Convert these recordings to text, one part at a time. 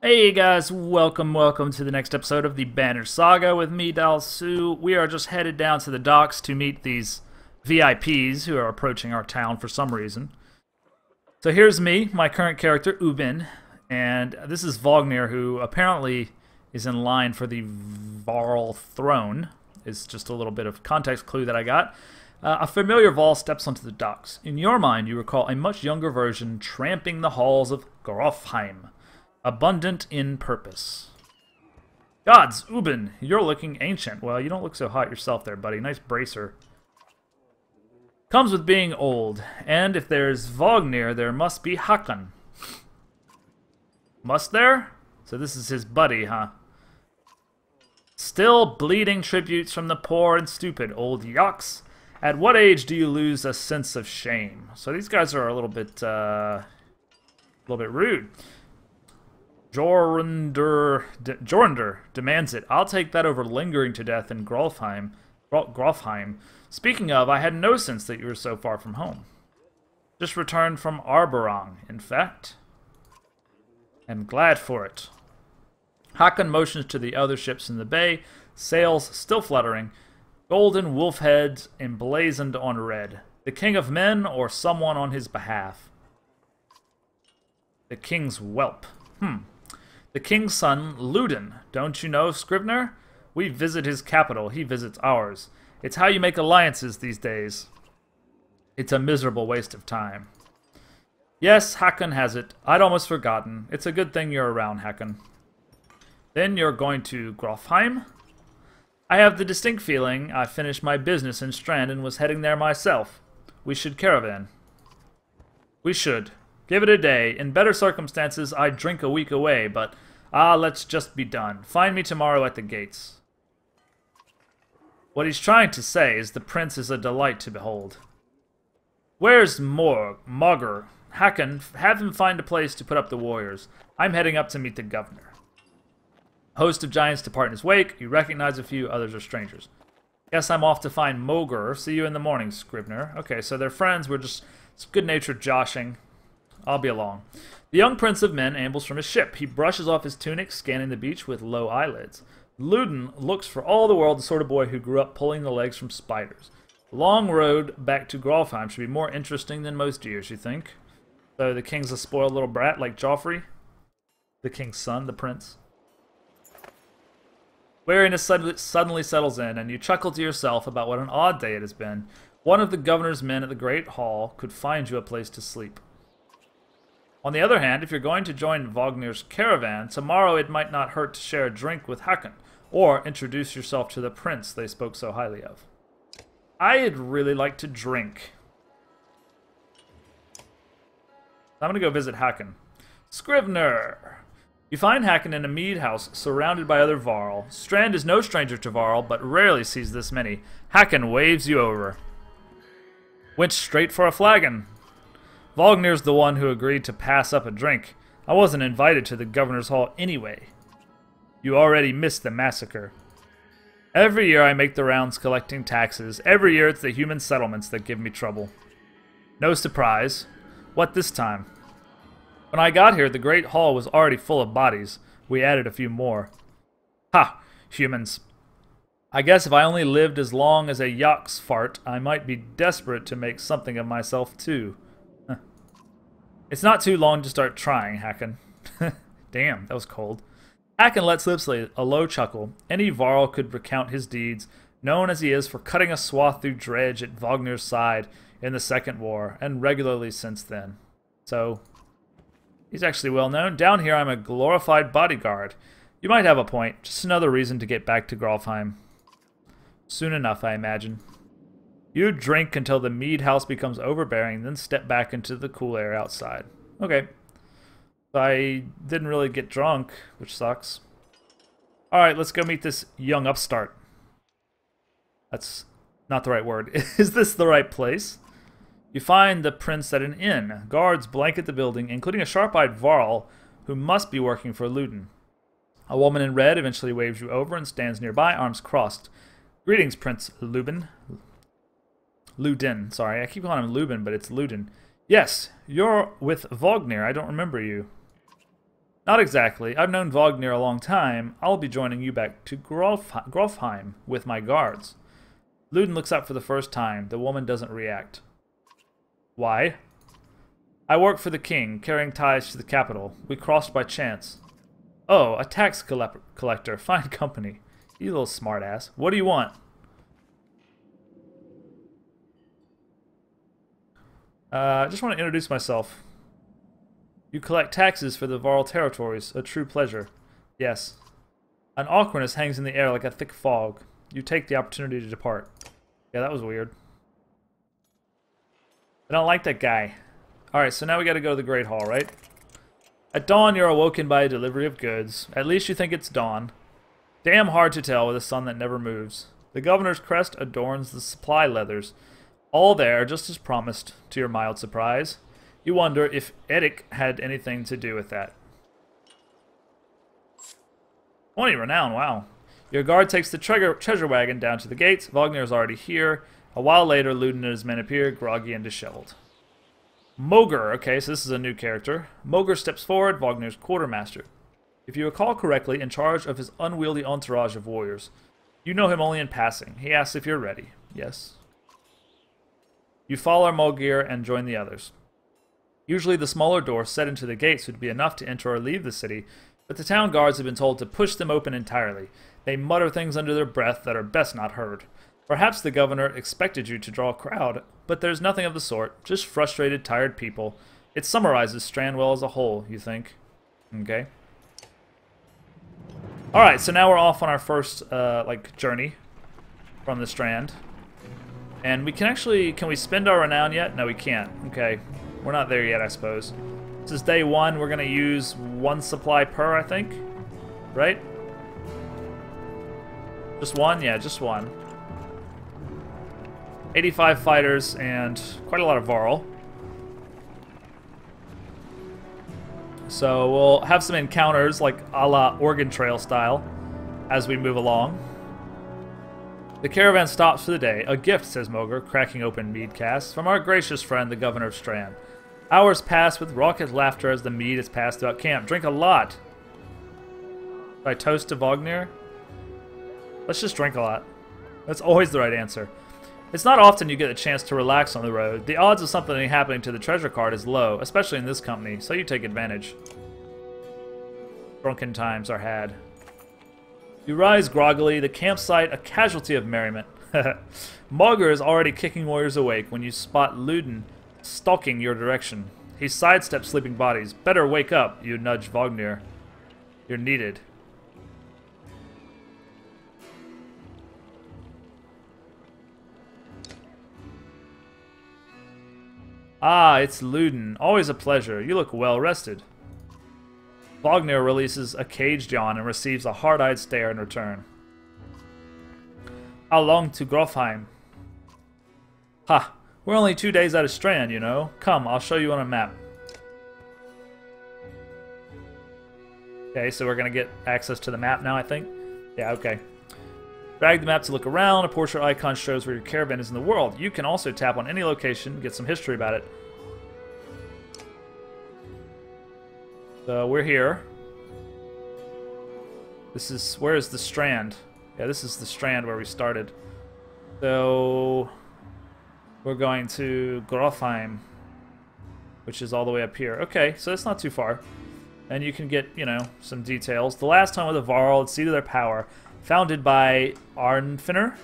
Hey guys, welcome to the next episode of the Banner Saga with me, Dalsu. We are just headed down to the docks to meet these VIPs who are approaching our town for some reason. So here's me, my current character, Ubin, and this is Vognir, who apparently is in line for the Varl throne. It's just a little bit of context clue that I got. A familiar Varl steps onto the docks. In your mind, you recall a much younger version tramping the halls of Grofheim, abundant in purpose. Gods, Ubin, you're looking ancient. Well, you don't look so hot yourself there, buddy. Nice bracer. Comes with being old, and if there's Vognir, there must be Hakon. Must there? So this is his buddy, huh? Still bleeding tributes from the poor and stupid, old yucks. At what age do you lose a sense of shame? So these guys are a little bit rude. Jornder demands it. I'll take that over lingering to death in Grofheim. Speaking of, I had no sense that you were so far from home. Just returned from Arborong, in fact. And glad for it. Hakon motions to the other ships in the bay, sails still fluttering, golden wolf heads emblazoned on red. The king of men or someone on his behalf? The king's whelp. The king's son, Ludin. Don't you know, Scrivener? We visit his capital, he visits ours. It's how you make alliances these days. It's a miserable waste of time. Yes, Hakon has it. I'd almost forgotten. It's a good thing you're around, Hakon. Then you're going to Grofheim? I have the distinct feeling I finished my business in Strand and was heading there myself. We should caravan. We should. Give it a day. In better circumstances, I'd drink a week away, but let's just be done. Find me tomorrow at the gates. What he's trying to say is the prince is a delight to behold. Where's Mogger? Hakon, have him find a place to put up the warriors. I'm heading up to meet the governor. A host of giants depart in his wake. You recognize a few, others are strangers. Guess I'm off to find Mogger. See you in the morning, Scrivener. Okay, so they're friends. We're just good-natured joshing. I'll be along. The young prince of men ambles from his ship. He brushes off his tunic, scanning the beach with low eyelids. Ludin looks for all the world the sort of boy who grew up pulling the legs from spiders. The long road back to Grofheim should be more interesting than most years, you think? So the king's a spoiled little brat like Joffrey? The king's son, the prince? Weariness suddenly settles in, and you chuckle to yourself about what an odd day it has been. One of the governor's men at the Great Hall could find you a place to sleep. On the other hand, if you're going to join Vognir's caravan, tomorrow it might not hurt to share a drink with Hakon, or introduce yourself to the prince they spoke so highly of. I'd really like to drink. I'm going to go visit Hakon. Scrivener! You find Hakon in a mead house surrounded by other Varl. Strand is no stranger to Varl, but rarely sees this many. Hakon waves you over. Went straight for a flagon. Vognir's the one who agreed to pass up a drink. I wasn't invited to the governor's hall anyway. You already missed the massacre. Every year I make the rounds collecting taxes. Every year it's the human settlements that give me trouble. No surprise. What this time? When I got here, the Great Hall was already full of bodies. We added a few more. Ha! Humans. I guess if I only lived as long as a yak's fart, I might be desperate to make something of myself too. It's not too long to start trying, Hakon. Damn, that was cold. Hakon lets slip a low chuckle. Any Varl could recount his deeds, known as he is for cutting a swath through dredge at Vognir's side in the Second War, and regularly since then. So, he's actually well known. Down here I'm a glorified bodyguard. You might have a point. Just another reason to get back to Grofheim. Soon enough, I imagine. You drink until the mead house becomes overbearing, then step back into the cool air outside. Okay. I didn't really get drunk, which sucks. Alright, let's go meet this young upstart. That's not the right word. Is this the right place? You find the prince at an inn. Guards blanket the building, including a sharp-eyed Varl who must be working for Ludin. A woman in red eventually waves you over and stands nearby, arms crossed. Greetings, Prince Ludin, sorry. I keep calling him Lubin, but it's Ludin. Yes, you're with Vognir. I don't remember you. Not exactly. I've known Wagner a long time. I'll be joining you back to Grofheim with my guards. Luden looks up for the first time. The woman doesn't react. Why? I work for the king, carrying ties to the capital. We crossed by chance. Oh, a tax collector. Fine company. You little smartass. What do you want? I just want to introduce myself. You collect taxes for the Varl territories. A true pleasure. Yes. An awkwardness hangs in the air like a thick fog. You take the opportunity to depart. Yeah, that was weird. I don't like that guy. Alright, so now we gotta go to the Great Hall, right? At dawn, you're awoken by a delivery of goods. At least you think it's dawn. Damn hard to tell with a sun that never moves. The governor's crest adorns the supply leathers. All there, just as promised, to your mild surprise. You wonder if Edic had anything to do with that. 20 renown, wow. Your guard takes the treasure wagon down to the gates. Wagner is already here. A while later, Luden and his men appear, groggy and disheveled. Moger, okay, so this is a new character. Moger steps forward, Wagner's quartermaster. If you recall correctly, in charge of his unwieldy entourage of warriors. You know him only in passing. He asks if you're ready. Yes. You follow Moger and join the others. Usually the smaller door set into the gates would be enough to enter or leave the city, but the town guards have been told to push them open entirely. They mutter things under their breath that are best not heard. Perhaps the governor expected you to draw a crowd, but there's nothing of the sort. Just frustrated, tired people. It summarizes Strandwell as a whole, you think? Okay. Alright, so now we're off on our first, journey from the Strand. And we can actually... Can we spend our renown yet? No, we can't. Okay. We're not there yet, I suppose. This is day one. We're going to use one supply per, I think. Right? Just one? Yeah, just one. 85 fighters and quite a lot of Varl. So we'll have some encounters, like a la Oregon Trail style, as we move along. The caravan stops for the day. A gift, says Moger, cracking open mead casks, from our gracious friend, the governor of Strand. Hours pass with raucous laughter as the mead is passed throughout camp. Drink a lot. Should I toast to Wagner? Let's just drink a lot. That's always the right answer. It's not often you get a chance to relax on the road. The odds of something happening to the treasure cart is low, especially in this company, so you take advantage. Drunken times are had. You rise groggily, the campsite a casualty of merriment. Moger is already kicking warriors awake when you spot Luden stalking your direction. He sidesteps sleeping bodies. Better wake up, you nudge Wagner. You're needed. Ah, it's Luden. Always a pleasure. You look well rested. Wagner releases a caged yawn and receives a hard-eyed stare in return. How long to Grofheim? Ha! We're only 2 days out of Strand, you know. Come, I'll show you on a map. Okay, so we're gonna get access to the map now, I think. Yeah, okay. Drag the map to look around. A portrait icon shows where your caravan is in the world. You can also tap on any location, get some history about it. So we're here. Where is the Strand? Yeah, this is the Strand where we started. So we're going to Grofheim, which is all the way up here. Okay, so it's not too far. And you can get, you know, some details. The last time with the Varl had ceded their power, founded by Arnfinner,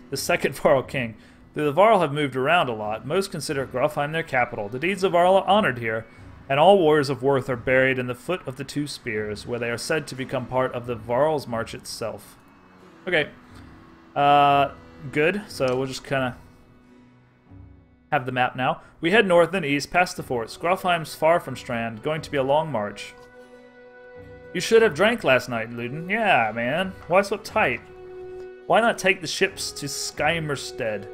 the second Varl king. Though the Varl have moved around a lot, most consider Grofheim their capital. The deeds of Varl are honored here, and all warriors of worth are buried in the foot of the two spears, where they are said to become part of the Varl's march itself. Okay. Good. So we'll just kind of have the map now. We head north and east past the forts. Grofheim's far from Strand, going to be a long march. You should have drank last night, Luden. Yeah, man. Why so tight? Why not take the ships to Skeimerstead?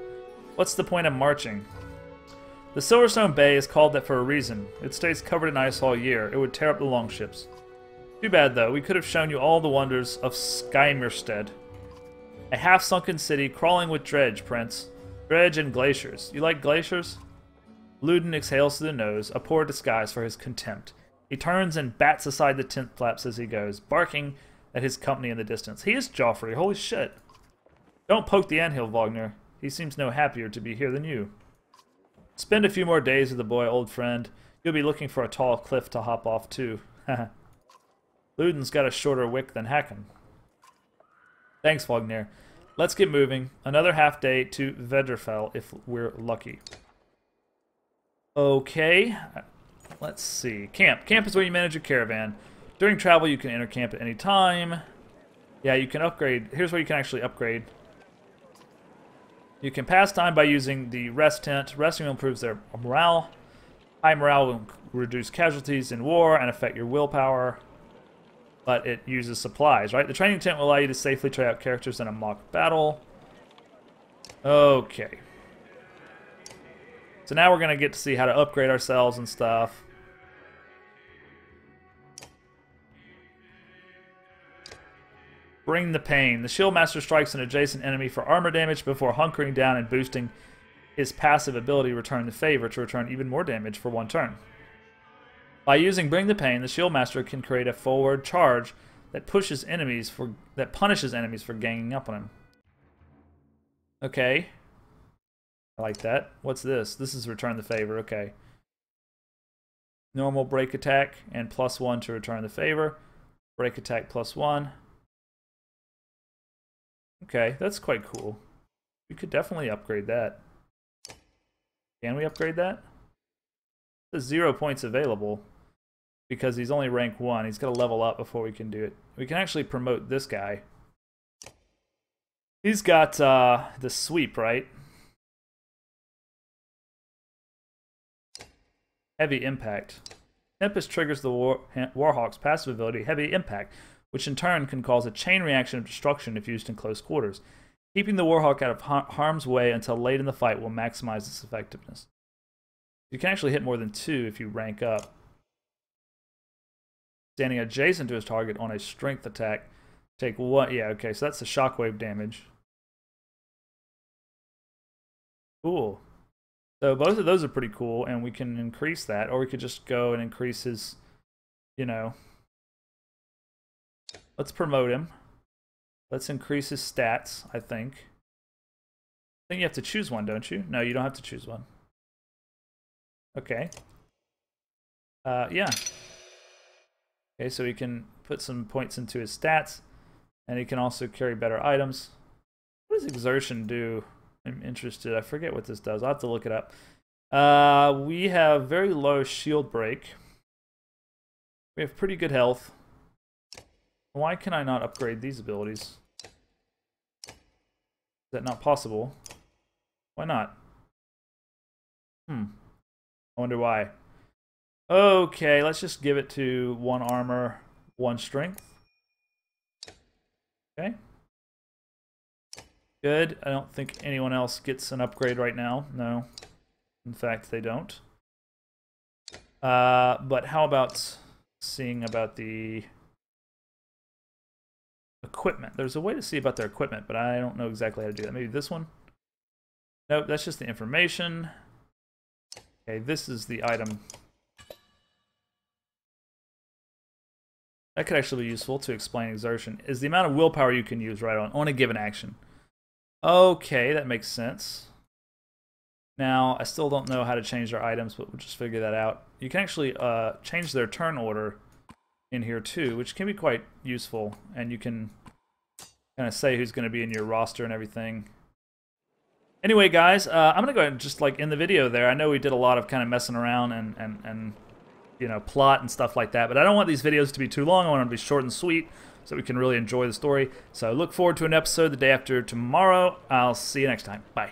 What's the point of marching? The Silverstone Bay is called that for a reason. It stays covered in ice all year. It would tear up the longships. Too bad, though. We could have shown you all the wonders of Skeimerstead. A half-sunken city crawling with dredge, Prince. Dredge and glaciers. You like glaciers? Luden exhales through the nose, a poor disguise for his contempt. He turns and bats aside the tent flaps as he goes, barking at his company in the distance. He is Joffrey, holy shit. Don't poke the anthill, Wagner. He seems no happier to be here than you. Spend a few more days with the boy, old friend. You'll be looking for a tall cliff to hop off, too. Luden's got a shorter wick than Hakon. Thanks, Wagner. Let's get moving. Another half day to Vedrfell if we're lucky. Okay. Let's see. Camp. Camp is where you manage your caravan. During travel, you can enter camp at any time. Yeah, you can upgrade. Here's where you can actually upgrade. You can pass time by using the rest tent. Resting improves their morale. High morale will reduce casualties in war and affect your willpower. But it uses supplies, right? The training tent will allow you to safely try out characters in a mock battle. Okay. So now we're going to get to see how to upgrade ourselves and stuff. Bring the pain. The Shield Master strikes an adjacent enemy for armor damage before hunkering down and boosting his passive ability Return the Favor to return even more damage for one turn. By using Bring the Pain, the Shield Master can create a forward charge that punishes enemies for ganging up on him. Okay. I like that. What's this? This is Return the Favor, okay. Normal break attack and +1 to return the favor. Break attack +1. Okay, that's quite cool. We could definitely upgrade that. Can we upgrade that? There's 0 points available because he's only rank 1. He's got to level up before we can do it. We can actually promote this guy. He's got the sweep, right? Heavy Impact. Tempest triggers the Warhawk's passive ability, Heavy Impact, which in turn can cause a chain reaction of destruction if used in close quarters. Keeping the Warhawk out of harm's way until late in the fight will maximize its effectiveness. You can actually hit more than 2 if you rank up. Standing adjacent to his target on a strength attack, take 1. Yeah, okay, so that's the shockwave damage. Cool. So both of those are pretty cool, and we can increase that, or we could just go and increase his, you know. Let's promote him. Let's increase his stats, I think. I think you have to choose one, don't you? No, you don't have to choose one. Okay. Yeah. Okay, so he can put some points into his stats, and he can also carry better items. What does exertion do? I'm interested. I forget what this does. I'll have to look it up. We have very low shield break. We have pretty good health. Why can I not upgrade these abilities? Is that not possible? Why not? I wonder why. Okay, let's just give it to 1 armor, 1 strength. Okay. Good. I don't think anyone else gets an upgrade right now. No. In fact, they don't. But how about seeing about the equipment? There's a way to see about their equipment, but I don't know exactly how to do that. Maybe this one? Nope, that's just the information. Okay, this is the item. That could actually be useful to explain exertion. Is the amount of willpower you can use right on a given action. Okay, that makes sense. Now, I still don't know how to change their items, but we'll just figure that out. You can actually change their turn order in here too, which can be quite useful. And you can kind of say who's going to be in your roster and everything. Anyway, guys, I'm going to go ahead and just like end the video there. I know we did a lot of kind of messing around and you know, plot and stuff like that, but I don't want these videos to be too long. I want them to be short and sweet so we can really enjoy the story. So look forward to an episode the day after tomorrow. I'll see you next time. Bye.